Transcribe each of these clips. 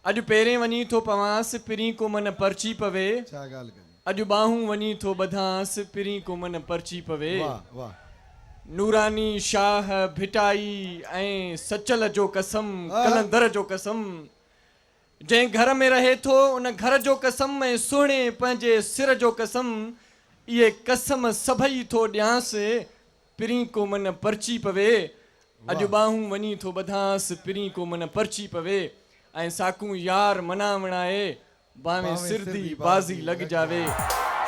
अॼु पेरें वञी थो पवांस पिरी को मन पर्ची पवे छा ॻाल्हि कई अॼु बाहूं वञी थो ॿधांस पिरी को मन पर्ची पवे वाह वाह नूरानी शाह भिटाई ऐं सचल जो कसम कलंदर जो कसम जंहिं घर में रहे थो उन घर जो कसम ऐं सुहिणे पंहिंजे सिर जो कसम इहे कसम सभई थो ॾियांसि पिरी को मन पर्ची पवे अॼु बाहूं वञी थो ॿधांस पिरी को मन पर्ची पवे ऐं साकूं यार मनावण आहे बावे सिरदी बाज़ी लॻ जावे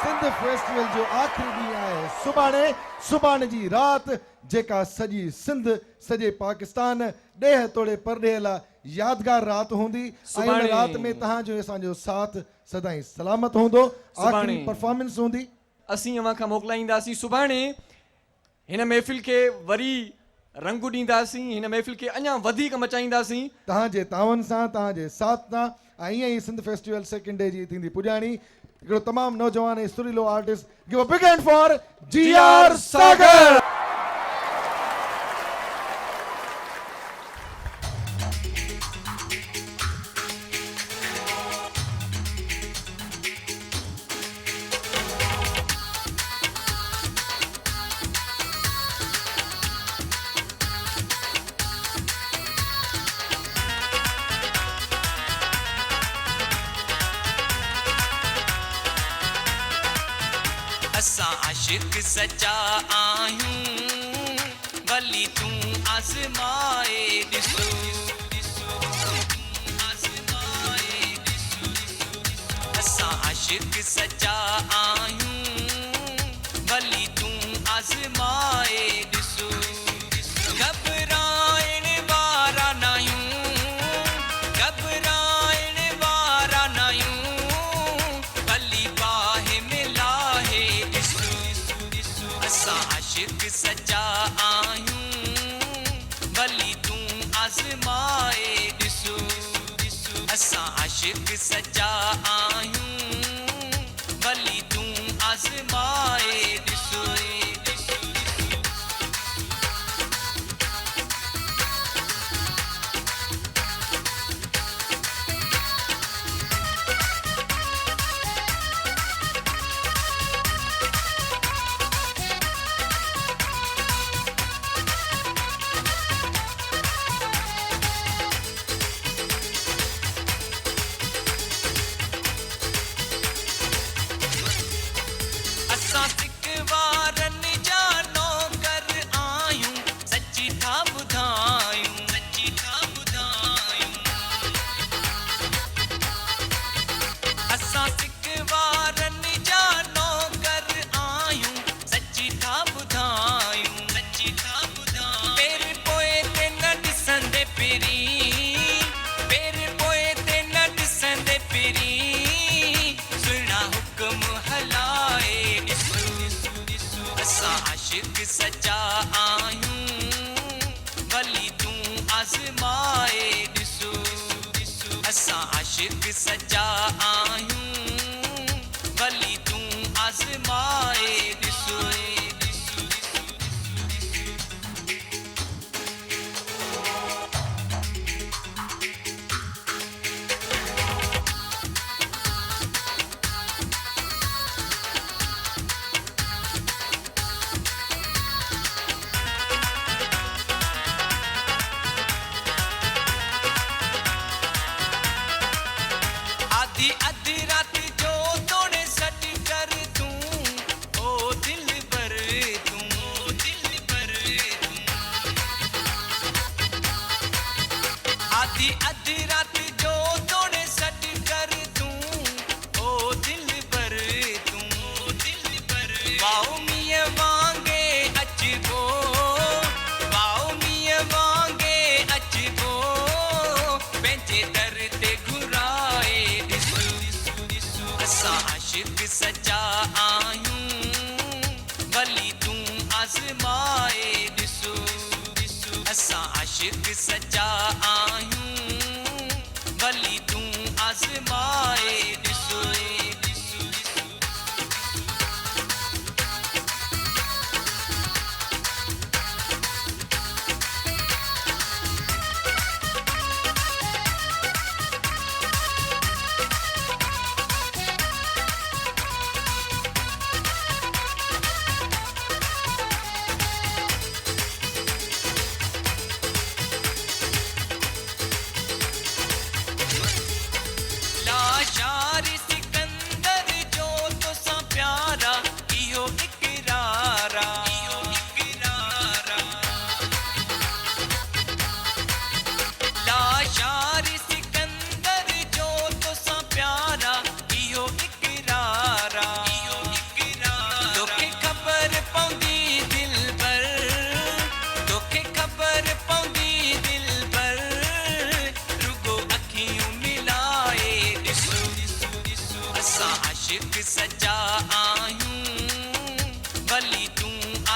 सिंध फेस्टिवल जो आखिरी ॾींहुं आहे सुभाणे जी राति जेका सॼी सिंध सॼे पाकिस्तान ॾेह तोड़े परॾेह लाइ यादगार राति हूंदी ऐं उन राति में तव्हांजो असांजो साथ सदाईं सलामत हूंदो आखिरी परफॉर्मेंस हूंदी असीं अवां खां मोकिलाईंदासीं सुभाणे हिन महफ़िल खे वरी रंग ॾींदासीं हिन महफ़िल खे अञा वधीक मचाईंदासीं तव्हांजे तावन सां तव्हांजे साथ सां ऐं ईअं ई सिंध फेस्टिवल सेकेंड डे जी थींदी पुॼाणी हिकिड़ो तमामु नौजवान ऐं सुरीलो artist give a big hand for GR. Sagar असां आशिक सच्चा आहियूं भली तूं आज़माए ॾिसो असां आशिक सच्चा आहियूं भली तूं आज़माए ॾिसो घबराइण वारा नाहियूं घबराइण वारा नाहियूं भली बाहि में लाहे असां आशिक सच्चा आहियूं भली तूं आज़माए ॾिसो असां आशिक सच्चा आहियूं भली तूं आज़माए ॾिसो सच्चा आहियूं भली तूं आज़माए ॾिसो असां आशिक सच्चा आहियूं भली तूं आज़माए ॾिसो अधी रात जो तोड़े सट कर तूं ओ दिल भर आधी रात जो तोड़े सट कर तूं ओ दिल भर वाओ मिया वांगे अचबो वाओ मिया वांगे अचबो पंहिंजे दर ते घुराए असां आशिक सच्चा आहियूं भली तूं आज़माए ॾिसो असां आशिक सच्चा आहियूं भली तूं आज़माए ॾिसो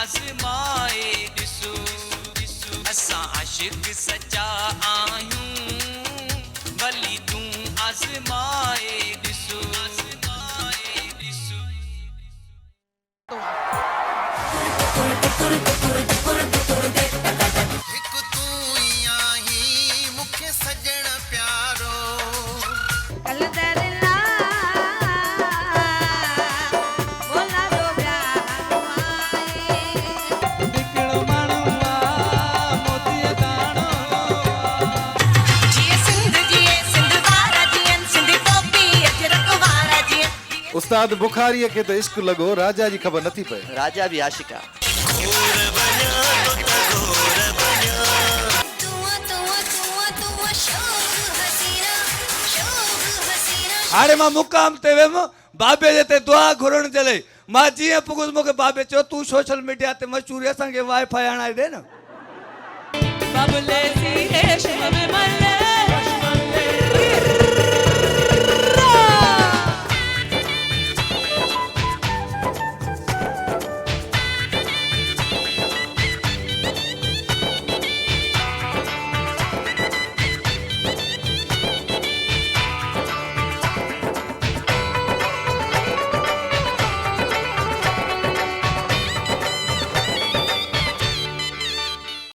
आज़माए ॾिसो असां आशिक़ सच्चा आहियूं भली तूं आज़माए ॾिसो हिकु तूं ई आहीं मूंखे सजण प्यारो कलंदर ला बोला दो प्यारो आए बिकड़ो माण्हू मोतीअ दाणो जिए सिंध वारा जियन सिंध टोपी अजरक वारा जियन उस्ताद बुखारीअ खे त इश्क लॻो राजा जी ख़बर नथी पए राजा भी आशिका हाणे मां मुक़ाम ते वियुमि बाबे जे ते दुआ घुरण जे लाइ मां जीअं पुगुसि मूंखे बाबे चयो तूं सोशल मीडिया ते मशहूर असांखे वाईफाई हणाए ॾे न बबले सी रेशम में मल